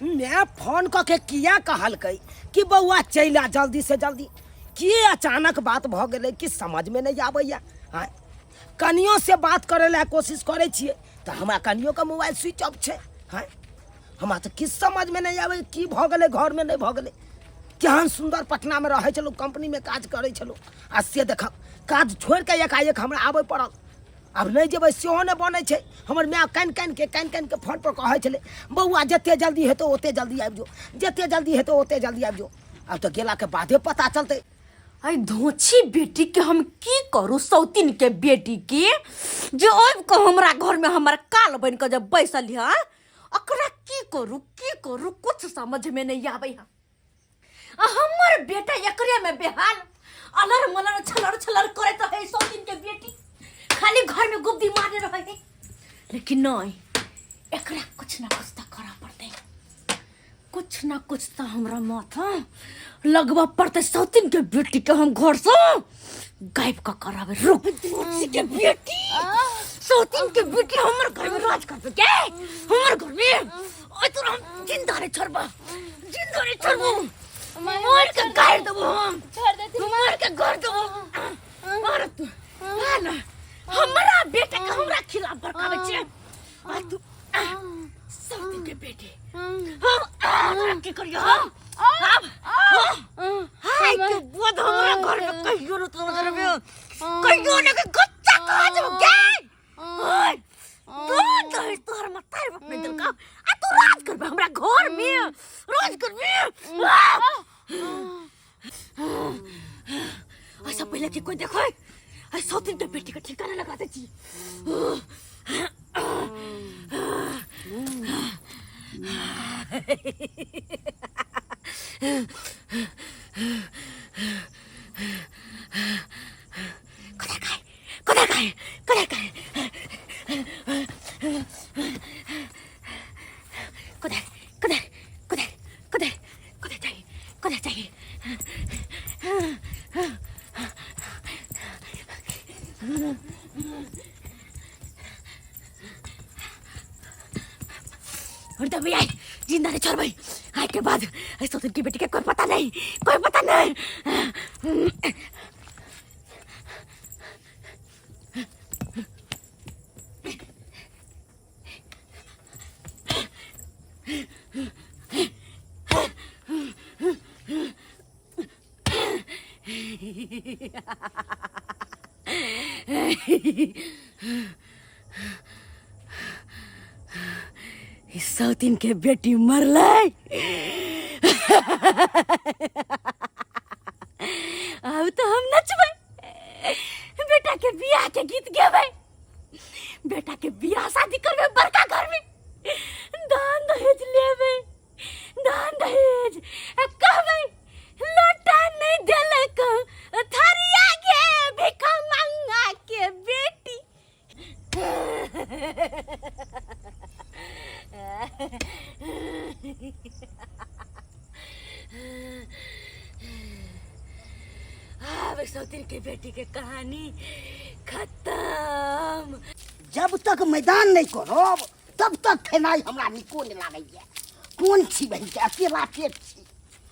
मैं फोन करके किया कहलकै कि बउआ चल आ जल्दी से जल्दी। कि अचानक बात भ गेलै कि समझ में नहीं आबैया। हाँ, कनियो से बात करे ला कोशिश करे छियै तो हमरा कनियो का मोबाइल स्विच ऑफ छै। हाँ, हमरा तो किस समझ में नहीं आवे कि भ गेलै, घर में नहीं भ गेलै। केहन सुंदर पटना में रहे छलौ, कंपनी में काज करे छलौ, आ से देख काज छोड़ के एकाएक हमरा आबे पड़ल। अब नहीं जेबै सेहो नहीं बनै छै। हमर माय कान कान के फोन पर कहै छलै बउआ जते जल्दी हेतौ ओते जल्दी आबि जो, जते जल्दी हेतौ ओते जल्दी आबि जो। अब तो गेला के बादे पता चलतै। आई धोची बेटी के हम की करू, सौतीन के बेटी के जो अब को हमरा घर में हमर काल बन के जब बैसल है, अकरा की करू कुछ समझ में नहीं आवे है। हमर बेटा एकरे में बेहाल अलर मलर छलर छलर करे तो है। सौतीन के बेटी खाली घर में गुब्दी मारे रहे है, लेकिन नहीं, एकरा कुछ ना कुछ तो करा पड़ते, कुछ ना कुछ तो हमरा माथा लगवा पड़ते। सौतीन के बेटी के हम घर से गायब का करावे। रुक के बेटी, सौतीन के बेटी हमर घर में राज करबे के, हमर घर में ओए तोरा हम जिंदा रे छोड़बा, जिंदा रे छोड़बो, मार के गाड़ देबो, हम मार के गाड़ देबो। मार तू ना हमरा बेटा के हमरा खिलाफ भड़कावे छे। आ तू सौतीन के बेटी हम की करियो हम अब हाय के बोध हमरा घर में कहियो न तोरा घर में कहियो न के गुच्चा कहा जब के ओए तू तो तोहर मतार बाप में दिल का आ तू राज करबे हमरा घर में, राज करबे। ऐसा पहले कि कोई देखो ऐ सौतीन के बेटी का ठिकाना लगा दे छी। और तब भैया जिंदा ने छोड़ भाई आज के बाद सौतीन की बेटी का कोई पता नहीं, कोई पता नहीं। सौतीन के बेटी मरलै। अब तो हम नचबै, बेटा के बियाह के गीत गेबै, बेटा के बियाह शादी करबै बड़का घर में, दान दहेज लेबै, दान दहेज कहबै लोटा नहीं देलक थरिया गे भिखा मंगा के बेटी। अब सौतीन की बेटी के कहानी खत्म। जब तक मैदान नहीं करब तब तक खेनाई हमरा निको नहीं लागैया। कोन छी बहिन के अकेला पेट छी,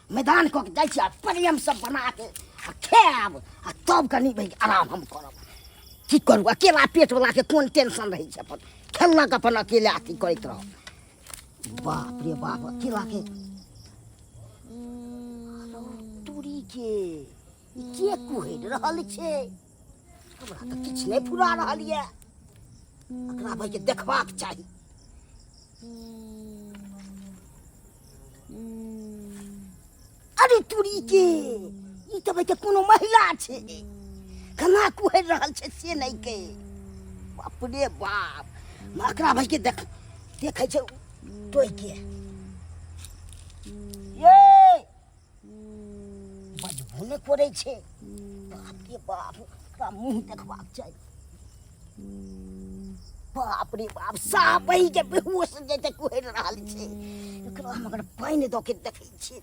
मैदान कऽ के जाइ छी आ प्रेम सब बना के आ खायब आ तब कनी बहिन आराम हम करब। की करू, अकेला पेट वाला के कोन टेंशन रही छै, अपन खेलक अपन अकेले अथी करैत रह। बाप रे बाप, अकेला के टूरी के के कुहैर रहल छै, हमरा तऽ किछु नहि फुरा रहल ये। एकरा भाई के देखबाक चाही। अरे टूरी के ई तऽ भाई के कोनो महिला छै, केना कुहैर रहल छै से नहीं के। बाप रे बाप, एकरा भाई के देखे छै टोय के। ये बजबो नहीं करे छै। बाप रे बाप, एकरा मुंह देखबाक चाही। बाप रे बाप, साफ ही के बेहोश जैसे कुहैर रहल छै। एकरा हम अगर पानि दऽ के देखै छियै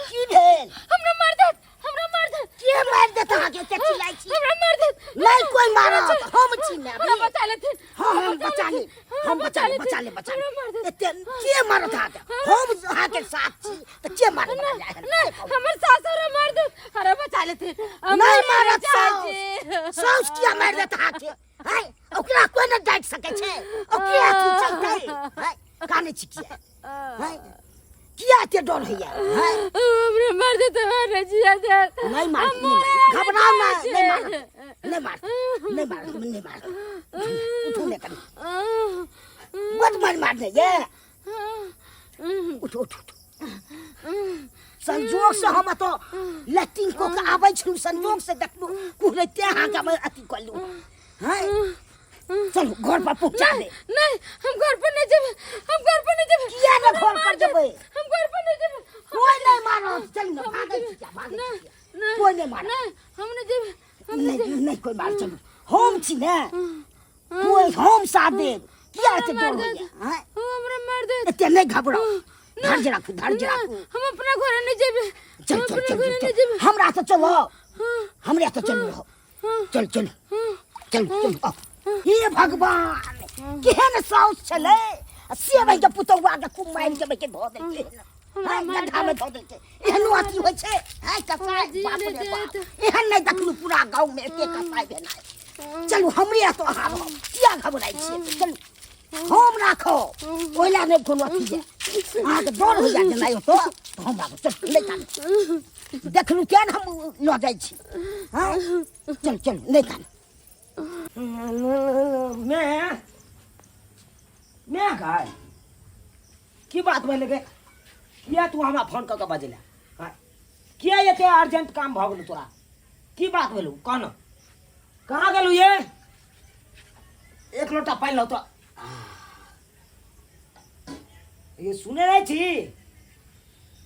की भेल? हमरा मार दे, हमरा मार दे। के मार देता आगे के चिल्लाई छी हमरा मार दे नहीं कोई मारत हम छी ना हमरा बचा ले थे हम बचा ले एते के मारत आगे हम आगे साथ छी तो के मारत हमर सासुर मार दे अरे बचा ले थे नहीं मारत साउस किया मार देता आगे है ओकरा कोई न डांट सके छे ओकरा तू चलते है काने छी है किया ते डर है हमरे मार दे तो मार जिया दे नहीं मार घबरा नहीं मार उठो ले कर मत मार दे ये उठ संजोग से हम तो लैट्रिन को आबै छु संजोग से देखलु कुहरते हां का अति कलु है चलो घर पर पहुंचा दे नहीं हम घर पर नहीं जेबे किया ना घर पर जेबे हम घर पर नहीं जेबे कोई नहीं मारो चल ना भागे कोई नहीं मारो नहीं हम नहीं जेबे नहीं कोई मार चलो हम छी ना कोई हम साथ दे किया ते डर हो गया हैं हमरा मार दे एते नहीं घबराओ धैर्य रखो हम अपना घर नहीं जेबे चल हमरा तो चलो हमरा तो चल चल हे भगवान केहन साउस छले से भाई के पुतौआ के खूब मार के के धो देलके हां गड्ढा में धो देलके एहनो अथी होय छै हां कसाई बाप रे बाप एहन नहीं देखलु पूरा गांव में एके कसाई भेनाय चलू हमरे तो हार किया घबराई छी चलू हम राखो ओइला ने कोनो अथी जे आग डर हो जा नहीं तो हम राखो चल ले कान देखलु केन हम ल जाय छी हां चल ले कान मैं गाय की बात बोले के किया तू हमरा फोन करके बजेला हां किया एते अर्जेंट काम भ गेल तोरा की बात बोलू कौन कहां गेलू ये एक लोटा पानी लो तो ये सुने नहीं थी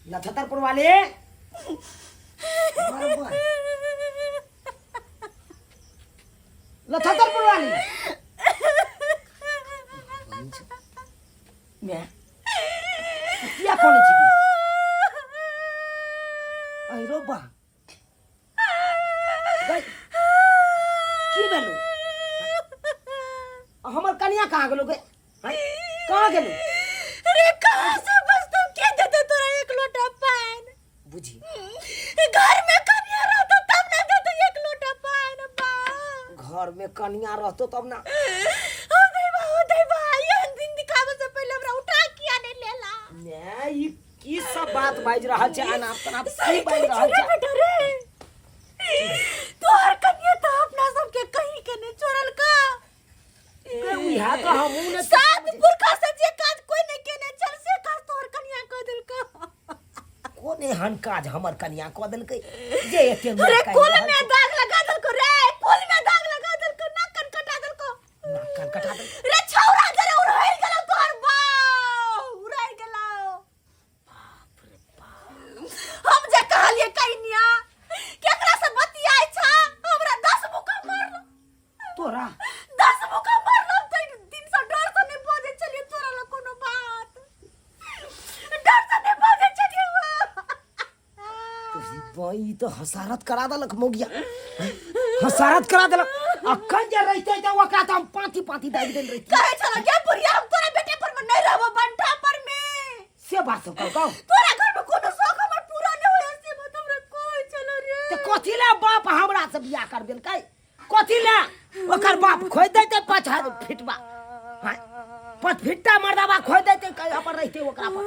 नक्षत्रपुर वाले नक्षत्रपुर वाली मैं क्या कौन छी आई रोबा की बेलू हमर कन्या कहां गेलो गे कहां गेलो अरे कहां से बस तुम के देते तोरा एक लोटा पानी बुझी घर में कन्या रहतो तब ना देते एक लोटा पानी बा घर में कन्या रहतो तब ना ओ देवा ये दिन दिखावे से पहले हमरा उठा किया नहीं लेला नहीं की सब बात बाज रहा छै अनाप तनाप सही बाज रहा छै तोहर कन्या तो अपना सबके कहीं के नहीं छोड़ल का यहां का हमू ने सात पुरखा से जे काज कोई नहीं केने चल से काज तोहर कन्या क देल का कोने हन काज हमर कन्या क देल के जे एते अरे कुल में दाग लगा देल को रे कुल में दाग लगा देल को नाकन कटा देल को नाकन कटा देल रे छौरा जरे उड़ाई गेलो तोहर बाऊ उड़ाई गेलो बाप रे बाप हम जे कहलिए कन्या केकरा से बतियाई छा हमरा 10 मुका मारलो तोरा 10 मुका मारलो त दिन से डर से नहीं बोले चलिए तोरा ला कोनो बात डर से नहीं बोले चलिए तोरी बई तो हसारत करा देलक मोगिया हसारत करा देलक अखन जे रहते त ओकरा त हम पाती दाग देल रही कहे चला क्या बुढ़िया हम तोरा बेटे पर में नहीं रहबो बंटा पर में से बात तो कहू तोरा घर में कोनो शौक हमर पूरा नहीं होय से मत हमरा कोई चलो रे ते कथि ला बाप हमरा से बियाह कर देल कै कथि ला ओकर बाप खोद देते 5 फीटवा हां 5 फीटा मर्दावा खोद देते कहीं पर रहते ओकरा पर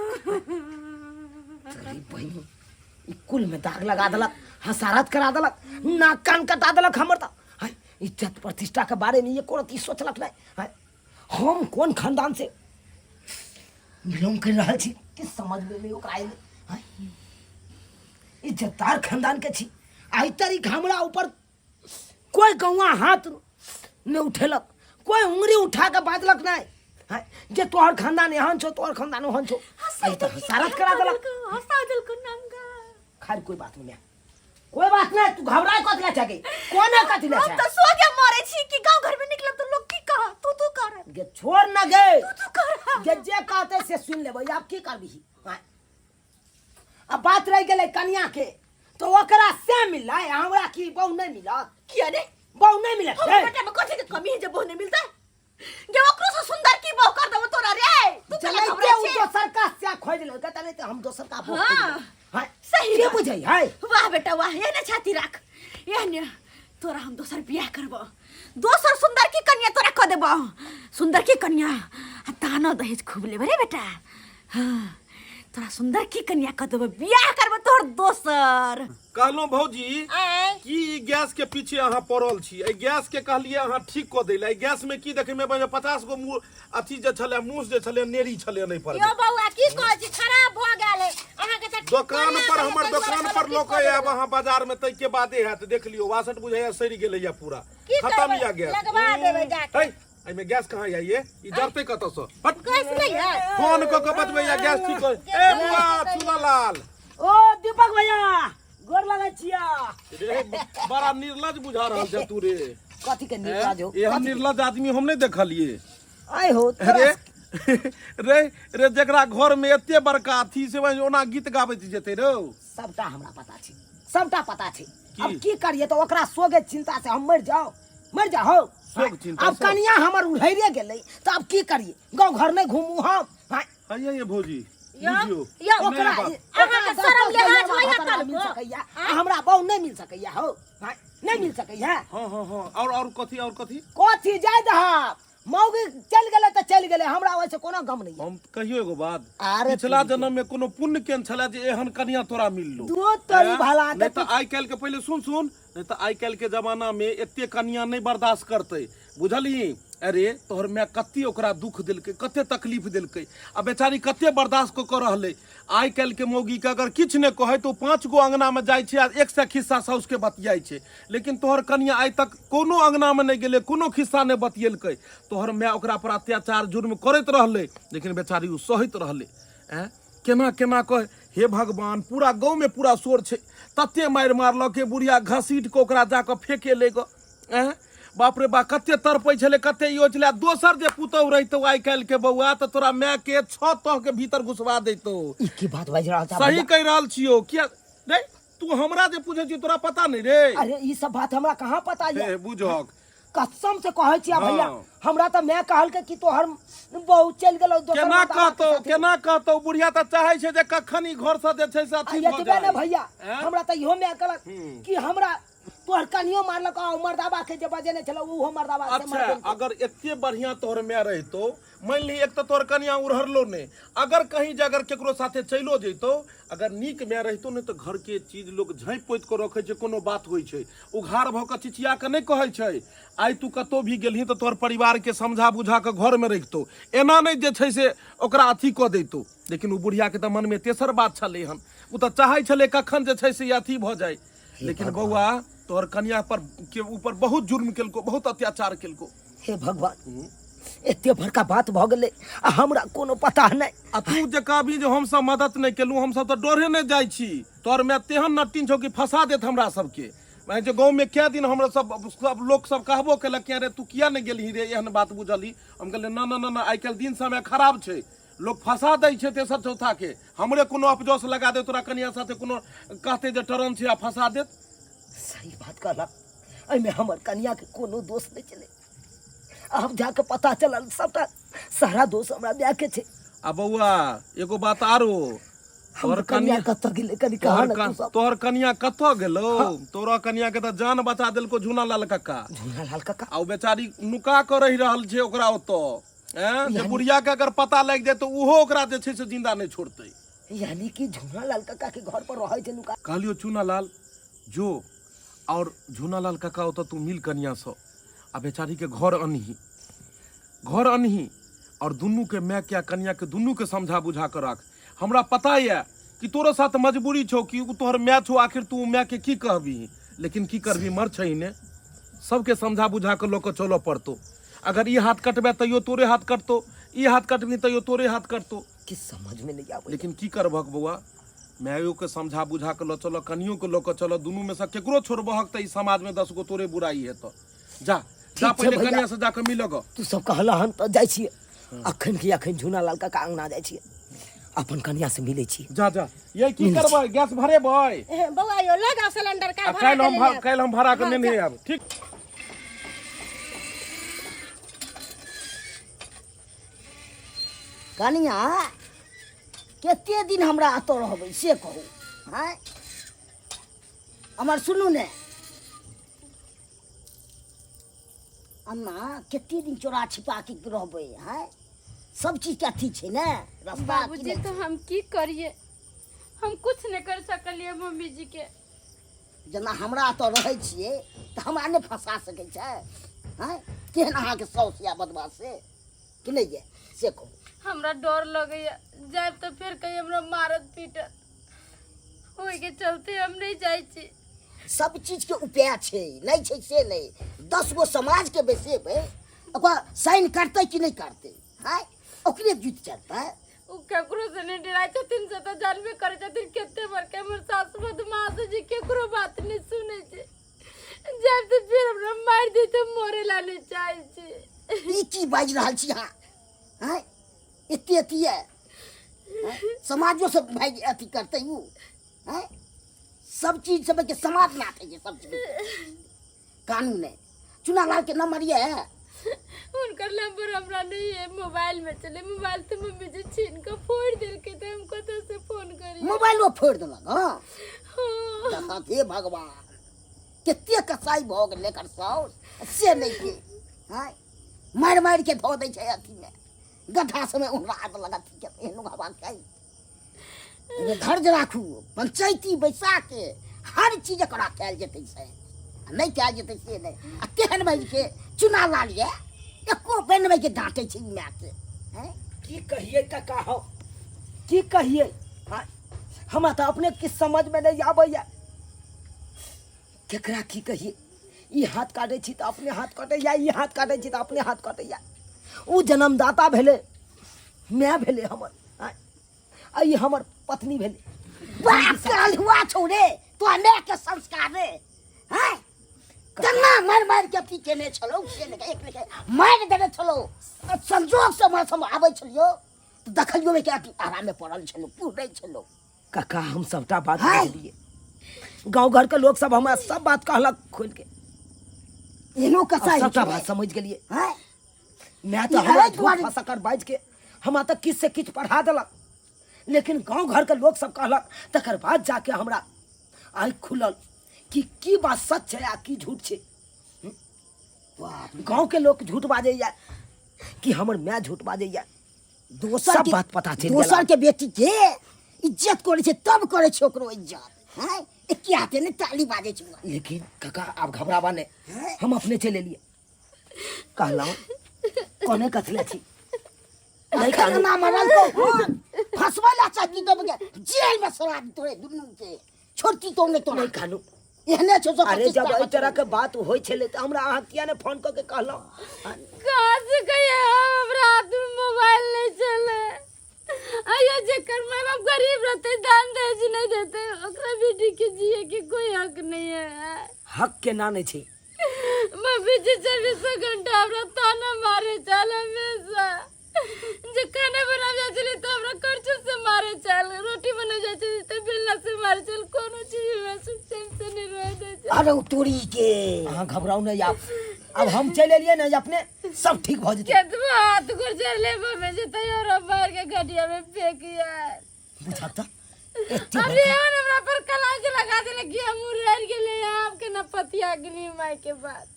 अरे भाई ई कुल में दाग लगा देलक हसारत करा देलक नाक कान कटा देलक हमर त हाय इज्जत प्रतिष्ठा के बारे में ये कोनो ती सोचलक नहीं हाय हम कौन खानदान से बिलोंग कर रहा छी कि समझ में नहीं ओकरा आइले हाय इज्जतदार खानदान के छी आई तारीख हमरा ऊपर कोई गौवा हाथ न उठेलक कोई उंगली उठा के बाजलक नहीं हाय जे तोहर खानदान एहन छो तोहर खानदान ओहन छो आई त हसारत करा देलक हंसा दिल को नंगा खाली कोई बात नहीं कोई बात नहीं तू घबराए कथि ला छके कोन कथि ला हम छ तो सो के मरे छी कि गांव घर में निकलब तो लोग की कहा तू कर गे छोड़ ना गे तू कर जे कहते से सुन लेबै आप की करबी हाय अब बात रह गेलै कन्या के तो ओकरा से मिला हमरा की बहु नहीं मिलत किया रे बहु नहीं मिलत हम बेटा में कथि के कमी है जे बहु नहीं मिलता जे ओकरो से सुंदर की बहु कर देबो तोरा रे तू चले के उ दोसर का से खोज ले कहता नहीं तो हम दोसर का बहु हां सही के बुझाई है वाह बेटा वाह ये ना छाती रख ये ने तोरा हम दोसर बियाह करबो दोसर सुंदर की कन्या तोरा क देबो सुंदर की कन्या ताना दहेज खूब लेबे रे बेटा हां तोरा सुंदर की कन्या क देबो बियाह करबो तोर दोसर कहलो भौजी कि गैस के पीछे अहाँ पड़ल छी ए गैस के कहलिए अहाँ ठीक क दैले गैस में की देखे में 50 गो अथी जे छले मूस जे छले नेरी छले नहीं पर यो बौआ की कहै छी खराब भ गेल अहाँ के त दुकान पर हमर दुकान पर लोक आब अहाँ बाजार में तै के बादे हैत देख लियो 62 बुझाया सड़ी गेलै या पूरा खत्म या गैस लगवा देबै जाके ए में गैस कहां या ये ई जरते कत से हट गैस नहीं है फोन क के बतबै या गैस ठीक है ए बुआ चुनालाल ओ दीपक भैया गोर लगा छिया रे बड़ा निर्लज बुझा रहल छ तू रे कथि के निर्लज हो ए हम निर्लज आदमी हम नहीं देखलिए आय हो रे रे रे जकरा घर में एते बड़का अथी से ओना गीत गाबैत जेते रे सबटा हमरा पता छै सबटा पता छै अब की करिए तो ओकरा सोगे चिंता से हम मर जाओ शोक चिंता अब कनिया हमर उड़ैरे गेलै तो अब की करिए गांव घर में घूमू हम आइए ये भौजी यो बुझियो यो ओकरा अहाँ के शरम लिहाज होया कल मिल सकैया हमरा बहु नहीं मिल सकैया हो नहीं मिल सकैया हां और कथी जाय दहा मौगी चल गेले त चल गेले हमरा ओइसे कोनो गम नहीं हम कहियो एगो बात अरे पिछला जन्म में कोनो पुण्य केन छला जे एहन कन्या तोरा मिललो दो तोरी भला नहीं तो आई काल के पहले सुन नहीं तो आई काल के जमाना में एते कन्या नहीं बर्दाश्त करते बुझली अरे तोहर मैं कते ओकरा दुख दिलके कते तकलीफ दिलके आ बेचारी कते बर्दाश्त को कर रहले आई काल के मौगी के अगर किछ ने कहे तो 5 गो अंगना में जाय छे आ एक से खिस्सा साउस के बतियाई छे लेकिन तोहर कन्या आज तक कोनो अंगना में नहीं गेले कोनो खिस्सा नहीं बतियलके तोहर मैं ओकरा पर अत्याचार जुर्म करत रहले लेकिन बेचारी उ सहित रहले केना केना कहे हे भगवान पूरा गांव में पूरा शोर छे तते मार मारल के बुढ़िया घसीट के ओकरा जाके फेंके ले गो बाप रे बा कते तरपै छले कते योचले दोसर जे पुतौ रहितो आई काल के बौआ त तोरा मैं के 6 तह के भीतर घुसवा देतो ई की बात बाज रहल छ सही कह रहल छियो किया रे तू हमरा जे पूछे छी तोरा पता नहीं रे अरे ई सब बात हमरा कहां पता है बुझक कसम से कहै छी भैया हमरा त मैं कहल के कि तोहर बहु चल गेलो दोसर केना कहतो बुढ़िया त चाहे छै जे कखनी घर से जे छै से अथी भ जाय ना भैया हमरा त इहो मैं कहलक कि हमरा तोहर कनियो मारलक आ मर्दाबा के जे बजेने छलो उ मर्दाबा से अच्छा अगर एते बढ़िया तोहर में रहितो मान ली एक तो तोहर कनिया उड़हरलो ने अगर कहीं जगर केकरो साथे चलो जइतो अगर नीक में रहितो ने तो घर के चीज लोग झाँप पोत के रखे छै कोनो बात होय छै उघार भ के चिचिया के नहीं कहै छै आई तू कतो भी गेलही तो तोहर परिवार के समझा बुझा के घर में रखतो एना नहीं जे छै से ओकरा अथी क देतो लेकिन उ बुढ़िया के त मन में तेसर बात छले हन उ त चाहे छले कखन जे छै से अथी भ जाय लेकिन बौआ तोहर कन्या पर के ऊपर बहुत जुर्म केलको बहुत अत्याचार केलको हे भगवान एते बड़का बात भ गेलै आ हमरा कोनो पता नहीं आ तू जे कहबी जे हम सब मदद नहीं केलू हम सब तो डरे नहीं जाय छी तोहर में तेहन नटिन छौ कि फंसा देत हमरा सबके मैं जे गांव में क्या दिन हमरा सब लोग सब कहबो केलक कि रे तू किया नहीं गेलही रे एहन बात बुझली हम कहले ना ना ना आई काल दिन समय खराब छै लोग फंसा दै छै तेसर चौथा के हमरे कोनो अपजोस लगा दे तोरा कनिया साथे कोनो कहते जे टरन छै आ फंसा देत सही बात कहलक एमे हमर कन्या के कोनो दोष नहीं चले अब जाके पता चलल सबटा सारा दोष हमरा ब्याह के छै आ बौआ एगो बात आरो तोहर कन्या कत गेले कनी कहा ना तू सब तोहर कन्या कत गेलो तोरा कन्या के त जान बचा देलको झूना लाल कक्का आ बेचारी नुका के रहि रहल छै ओकरा ओतो जे बुढ़िया के अगर पता लग जाए तो उहो ओकरा जे छै से जिंदा नहीं छोड़तै यानी कि झूना लाल कक्का के घर पर रहै छै नुका कहलियो चूना लाल जो और झूना लाल कक्का ओतो तू मिल कन्या सो आ बेचारी के घर अनही और दुनू के मैं क्या कन्या के दुनू के समझा बुझा कर राख हमरा पता है कि तोरो साथ मजबूरी छो कि तोहर मैं छो आखिर तू मैं के की कहबी लेकिन की करबी मर छै ने सबके समझा बुझा कर लोग चलो पड़तो अगर ये हाथ कटबे तैयो तोरे हाथ कटतो ये हाथ कटबी तैयो तोरे हाथ कटतो कि समझ में नहीं आवे लेकिन की करबक बउआ मायो के समझा बुझा के लो चलो कनियो के लो चलो दुनू में से केकरो छोड़बहक त ई समाज में 10 गो तोरे बुराई है तो जा पहले कन्या से जाके मिलग तू सब कहला हम तो जाय छिए अखन की अखन झूना लाल का अंगना जाय छिए अपन कन्या से मिले छी। जा जा ये की करबै गैस भरेबै बउआ यो लगा सिलेंडर का काल्हि हम भरा के नेने आब ठीक। कनिया कते दिन हमरा अत रहबै से कहू। हैं हमर सुनू ने अम्मा कते दिन चोरा छिपा के रहबै। हैं सब चीज के अथी छै ने रास्ता। बाबूजी तो हम की करिए, हम कुछ नहीं कर सकलिए मम्मी जी के। जेना हमरा तो रहै छियै तऽ हमरा नहि फंसा सकै छै। हैं केहन अहाँके साउस या बदमाश से कि नहीं ये से कहू। हमरा डर लगैया जाए तो फिर कहीं हमरा मारत पीटत, होय के चलते हम नहीं जाय छी। सब चीज के उपाय छै, नहीं छै से नहीं। 10 गो समाज के बेसेबै ओकरा साइन करतै कि नहीं करतै। हैं ओकरे जीत चलतै। उ केकरो से नहीं डराय छथिन से तो जानबे करे छथिन केते बार के हमर सास बदमाश जी केकरो बात नहीं सुने छै। जाए तो फिर हमरा मार दे तो मोरे लाने चाहे छी। ई की बाजि रहल छी अहाँ। हैं एते अथी है समाजो से भाई अथी करते हूँ। हैं सब चीज सब के समाज नाथे है सब चीज कानून है। चुनालाल के नंबर ये है उनकर नंबर हमरा नहीं है, मोबाइल में चले। मोबाइल तो मम्मी जी छीन के फोड़ दिल के तो हम कत से फोन करी। मोबाइल वो फोड़ देलक। हाँ हाँ। देखा हे भगवान कते कसाई भ गेल लेकर साउस से नहीं के। हैं मार मार के धो दै छै अथी में गड्ढा समय उनरा हाथ लगा ठीक है एहनो हवा खाई। घर जे राखू पंचायती बैसा के हर चीज एकरा कैल जेतै से नहीं कैल जेतै से नहीं। आ केहन भाई के चुना ला लिए एको बन भाई के डांटे छै माय के। हैं की कहिए काका हो की कहिए। हाँ हमरा तो अपने किस समझ में नहीं आबैया केकरा की कहिए। ई हाथ काटे छी तो अपने हाथ कटैया, ई हाथ काटे छी तो अपने हाथ कटैया। उ जन्मदाता भेले मैं भेले हमर। आ ई हमर पत्नी भेले। बात काल हुआ छोड़े तो अनेक के संस्कार रे। हैं कन्ना मार मार के अथी केने छलो से ने एक ने मार देने छलो। संजोग से हमरा सम आबै छलियो तो देखलियो में के अथी आराम में पड़ल छलो पूरे छलो। काका हम सबटा बात कहलिए गांव घर के लोग सब हमरा सब बात कहलक खोल के। एनो कसाई सबटा बात समझ गेलिए। हैं मैं तो हमारे फसकर बाज के हमरा तो किस से किछ पढ़ा देलक, लेकिन गांव घर के लोग सब कहलक तकर बाद जाके हमरा आँख खुलल कि की बात सच है आ की झूठ छै। गांव के लोग झूठ बाजैया कि हमर मैं झूठ बाजैया दोसर सब बात पता चल गेल। दोसर के बेटी के इज्जत करे छै तब करे छै ओकरो इज्जत। हैं एके हाथे ने ताली बाजे छै। लेकिन काका आप घबरावा ने हम अपने चले लिए कहलौं कोने कथले छी नहीं कहना मरल तो फसवाला चाची तो जेल में सरा तोरे दुनू के छोटी तो ने तो नहीं खानू एहने छो। अरे जब एई तरह के बात होय छले त हमरा अहाँ किया ने फोन क के कहलौ। कहां से कहिए हमरा हाथ में मोबाइल नहीं चले। आयो जेकर माय बाप गरीब रहते दान दहेज नहीं देते ओकरा बेटी के जिए के कोई हक नहीं है। हक के ना नहीं छै। मम्मी जी 24 घंटा हमरा ताना मारे चल हमेशा। जे खाना बना जाए चले तो हमरा करछुल से मारे चल, रोटी बना जाए चले तो बेलना से मारे चल, कोनो चीज में सुख से नहीं रह दे। अरे तोरी के अहाँ घबराओ नहीं आप। अब हम चले लिए ना अपने सब ठीक हो जते। केतबा हाथ को चले मम्मी जी तो और मार के गड्ढिया में फेंक यार बुझाता अभी हमरा पर कलांच लगा दे कि हम रह गेले आपके न पतिया गली माई के बाद।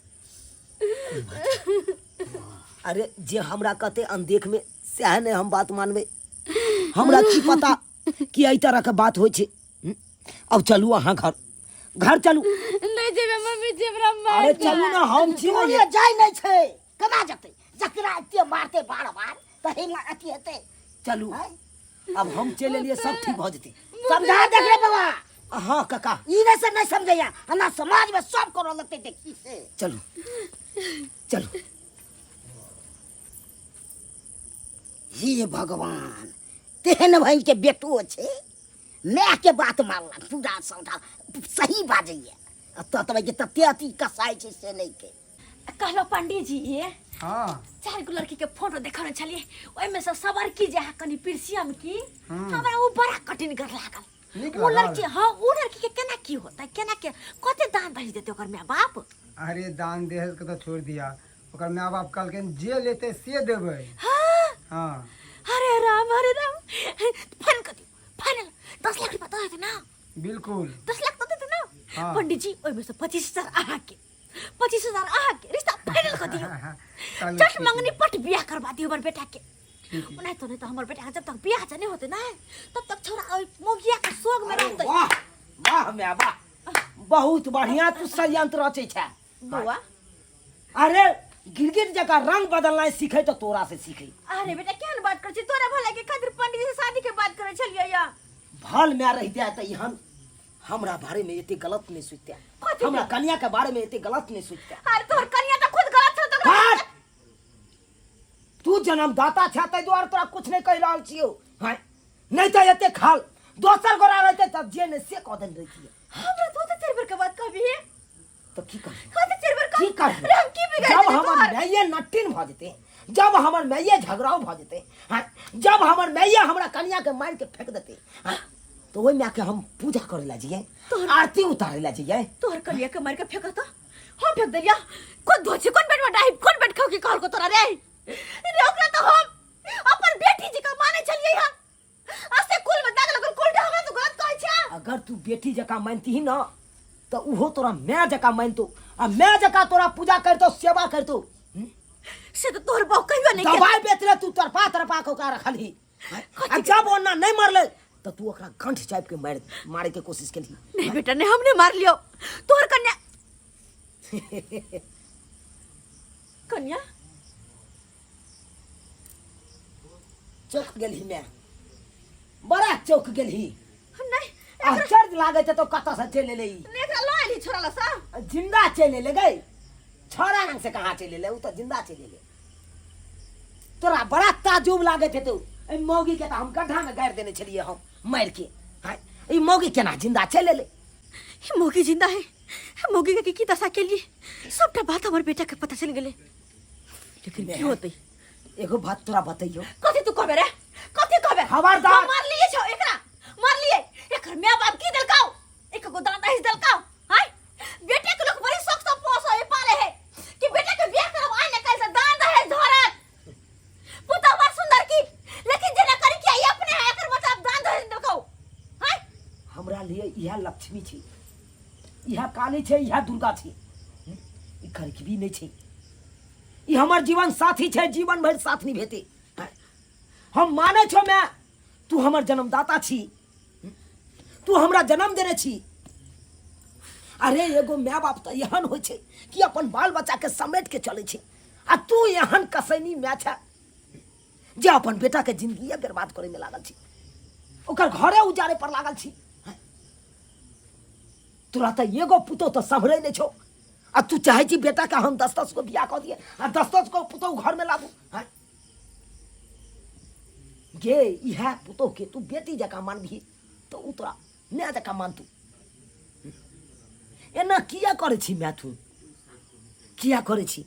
अरे जे हमरा कहते अनदेख में सह ने हम बात मानबे हमरा की पता कि एई तरह के बात होय छै। अब चलू अहाँ घर चलू। नहीं जेबे मम्मी जी हमरा मार। अरे चलू ना हम छी ओने जाय नहीं छै केना जते जकरा एते मारते बार-बार त हेला अथी हेते। चलू अब हम चले लिए सब ठीक हो जते। समझा देख रे बाबा। हां काका ई ने से नहीं समझैया हमरा समाज में सब करो लगते देखी से। चलू चलू। हे भगवान तेहन भाई के बेटो छे मैं के बात मारला पूरा सौदा सही बाजैया। ततबे के तते अति कसाई छै से नहीं के। कहलो पंडित जी हाँ 4 गो लड़की के फोटो देखने छलिए ओइ में से सबर की जे कनी पिरसियम की हमरा वो बड़ा कठिन कर लागल नीक वो लागल? लड़की हाँ वो लड़की के केना की होता केना के कते दान दहेज देते ओकर माय बाप अरे दान दहेज के तो छोड़ दिया, ओकर माँ बाप कल के जे लेते से देवे। हाँ हाँ अरे राम फाइनल कर दियो फाइनल 10 लाख रुपया तो देते ना बिल्कुल 10 लाख तो देते ना हाँ। पंडित जी ओइ में से 25,000 आहा के 25,000 आहा के रिश्ता फाइनल कर दियो चलो जट ठीक मंगनी पट बियाह करवा दियो हमर बेटा के ठीक है। नहीं तो हमर बेटा के जब तक बियाह नहीं होते ना तब तक छोरा ओइ मोगिया के सोग में रहते वाह वाह मैं वाह बहुत बढ़िया तू षड्यंत्र रचे छै बउआ अरे गिरगिट जगह रंग बदलना सीखे तो तोरा से सीखे अरे बेटा केहन बात कर छी तोरा भला के खातिर पंडित जी से शादी के बात करे छलिए या भल में रह जाए तो यहाँ हमरा बारे में इतने गलत नहीं सोचते कथी हमरा कन्या के बारे में इतने गलत नहीं सोचते अरे तोहर कन्या तो खुद गलत छ तो हट! तू जन्मदाता छ तै द्वारा तोरा कुछ नहीं कह रहल छियो हां नहीं तो एते खाल दोसर गोरा रहते तब जे ने से कह देन रही हमरा तो तेरे पर के बात कहबी है तो की कर कते तेरे पर की कर अरे हम की बिगाड़ जब देले हमर तोहर मैये नट्टिन भ जेते जब हमर मैये झगड़ाओ भ जेते हां जब हमर मैये हमरा कन्या के मार के फेंक देते हां तो ओइ में के हम पूजा करे ला जिए आरती उतारे ला जिए तोहर कन्या के मार के फेंक तो हम फेंक देलिया कौन धोछे कौन बेट में डाही कौन बेट खाओ के कहल को तोरा रे ओकरा तो हम अपन बेटी जी का माने चलिए या असे कुल में दाग लगल कुल हमरा तो गलत कहै छै अगर तू बेटी जका मानती ही ना तो उहो तोरा मैं जका मानतो आ मैं जका तोरा पूजा करतो सेवा करतो से तो तोहर बहु कहियो नहीं दवाई बेचले तू तरपा तरपा के ओकरा रखलही आ जब ओना नहीं मरले तो तू ओकरा कंठ चाप के मारे के कोशिश केली नहीं बेटा ने हमने मार लियो तोहर कन्या कन्या चौक गेलही मैं बड़ा चौक गेलही नहीं आश्चर्य लागे तो कत्ता से चले ले नेकरा लाइली छोरा ला सा जिंदा चले ले गई छोरा रंग से कहाँ चले ले उ तो जिंदा चले ले तोरा बड़ा ताजुब लागे थे तो ए मौगी के तो हम गड्ढा में गाड़ देने चलिए हम मार के हां ई मौगी केना जिंदा चले ले मोगी जिंदा है मोगी के की दशा के लिए सबटा बात हमर बेटा के पता चल गेले लेकिन की होतै एगो बात तोरा बताइयो कथि तू कहबे रे कथि कहबे खबरदार मार लिए छौ एकरा मार लिए एकर माय बाप की देलकाओ एक गो दान दहेज देलकाओ हाय बेटे के लोग बड़ी शौक से पोसो है पाले है कि बेटे के बियाह करब आइ न कैसे दान दहेज धरत पुता बड़ सुंदर की लेकिन जेना करी के ई अपने है एकर मतलब दान दहेज देलकाओ हाय हमरा लिए यह लक्ष्मी छी यह काली छै यह दुर्गा छी ई करकबी नहीं छै ई हमर जीवन साथी छै जीवन भर साथ निभेते हम माने छो मैं तू हमर जन्मदाता छी तू हमरा जन्म देने छी अरे एगो माय बाप तो एहन होइ छै कि अपन बाल बच्चा के समेट के चले छै आ तू एहन कसैनी माय छै जे अपन बेटा के जिंदगी बर्बाद करे में लागल छी ओकर घरे उजारे पर लागल छी तोरा तो एगो पुतो तो संभरे नहीं छो आ तू चाहे छी बेटा का हम 10-10 को बियाह कर दिए आ 10-10 को पुतो घर में लाबू हैं गे इहा पुतो के तू बेटी जका मानबी तो उ तोरा ने जका मान तू एना किया करे छी मैं तू किया करे छी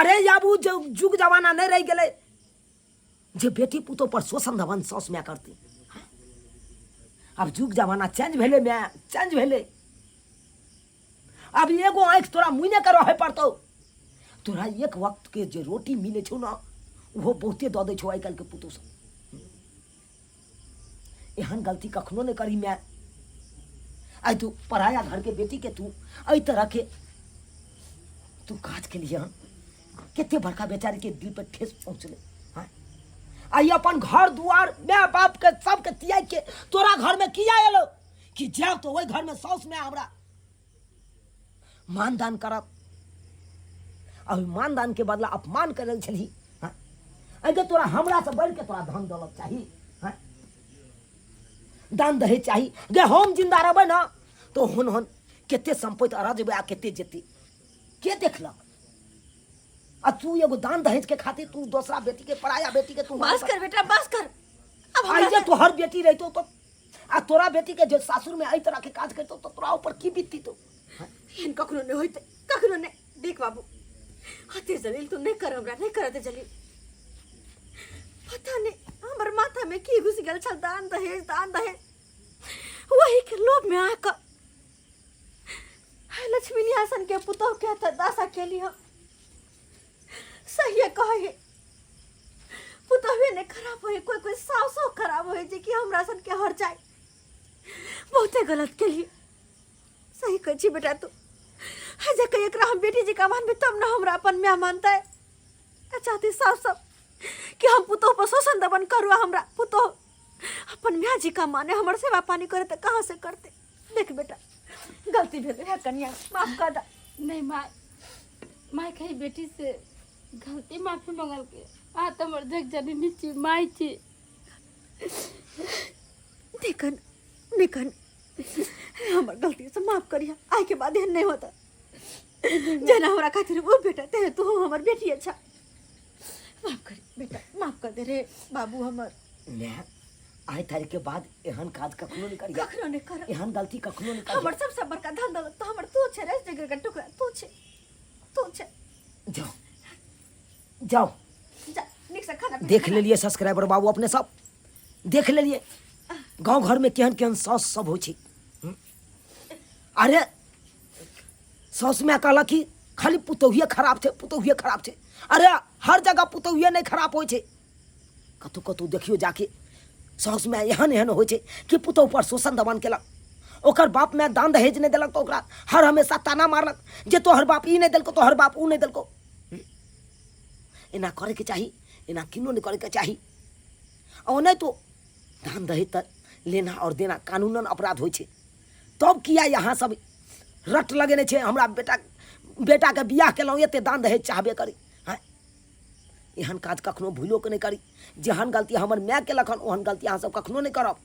अरे याबू जो जुग जमाना नहीं रह गेले जे बेटी पुतो पर शोषण दमन सौस में करती अब जुग जमाना चेंज भेले मैं चेंज भेले अब एगो आँख तोरा मुँह के रहे पड़तो तोरा एक वक्त के जो रोटी मिले छो ना वो बहुते दे दे छो आई कल के पुतो सब एहन गलती कखनो नहीं करी मैं आई तू पराया घर के बेटी के तू आई तरह के तू काज के लिए कितने बड़का बेचारी के दिल पर ठेस पहुंचले आई अपन घर दुआर माँ बाप के सबके त्याग के तोरा घर में किया एलो कि जब तो वही घर में सौस में हमरा मानदान करब अब मानदान के बदला अपमान करल छली अगर तोरा हमरा से बढ़ के तोरा धन दौलत चाहिए दान दहेज चाहिए गे हम जिंदा रहबे ना तो हुन हुन केते संपत्ति अरज बे आ केते जेते के देखलक आ तू एगो दान दहेज के खातिर तू दूसरा बेटी के पराया बेटी के तू बस कर बेटा बस कर अब आई जे तोहर बेटी रहतो तो आ तोरा बेटी के जो सासुर में आई तरह के काज करतो तो तोरा ऊपर की बीतती तो इन कखनो नहीं होइते कखनो नहीं देख बाबू, हते जलील तू नहीं कर, हमरा नहीं करते जलील। पता नहीं हमर माथा में की घुस गल छल, दान दहेज वही के लोभ में आकर लक्ष्मी निहासन के पुतोह के दासा के लिए सही कहे पुतहवे ने खराब होए, कोई सासो खराब होए जे कि हमरा सन के हर जाए, बहुते गलत के लिए। सही कह छी बेटा तू, जे कह एकरा हम बेटी जी का मानबे तब ना हमरा अपन मां मानता है। चाहती सास सब कि हम पुतोह पर शोषण दबन करू, हमरा पुतोह अपन मां जी का माने, हमर सेवा पानी करे तो कहाँ से करते। देख बेटा गलती भेले है कन्या, माफ कर दा। नहीं माय कही बेटी से गलती माफी मंगल के आ तमर जग जानी नीची माई छी। निकन हमर गलती से माफ करिया, आज के बाद एहन नहीं होता। जना हमरा खातिर वो बेटा ते तू हमर बेटी अच्छा, माफ कर बेटा, माफ कर दे रे बाबू हमर। मैं आए तारीख के बाद एहन काज कखनो नहीं करिया, कखनो नहीं कर, एहन गलती कखनो नहीं करिया। हमर सबसे बड़का धन दौलत तो हमर तू छे रे, जगह का टुकड़ा तू छे। जाओ जा निक से खाना देख ले लिए सब्सक्राइबर बाबू अपने सब देख ले लिए गांव घर में केहन सास सब हो छी। अरे सास में कहला कि खाली पुतौहिए खराब थे। अरे हर जगह पुतौहिए नहीं खराब हो छे, कतौ देखियो जाके सास में एहन हो छे कि पुतौह पर शोषण दमन केलक, ओकर बाप में दान दहेज नहीं दिलक तो ओकरा हर हमेशा ताना मारलक जे तोहर बाप ई नहीं दिलको, तोहर बाप ऊ नहीं दिलको। एना करे के चाही, एना किनो नहीं करे के चाही। और नहीं तो दान दहेज त लेना और देना कानूनन अपराध हो छे। तब किया यहाँ सब रट लगेने छे हमरा बेटा के बियाह केलहुँ एते दान दहेज चाहबे करी। हाँ एहन काज कखनो भूलो के नहीं करी, जेहन गलती हमर माय केलक हन ओहन गलती अहाँ सब कखनो नहीं करब।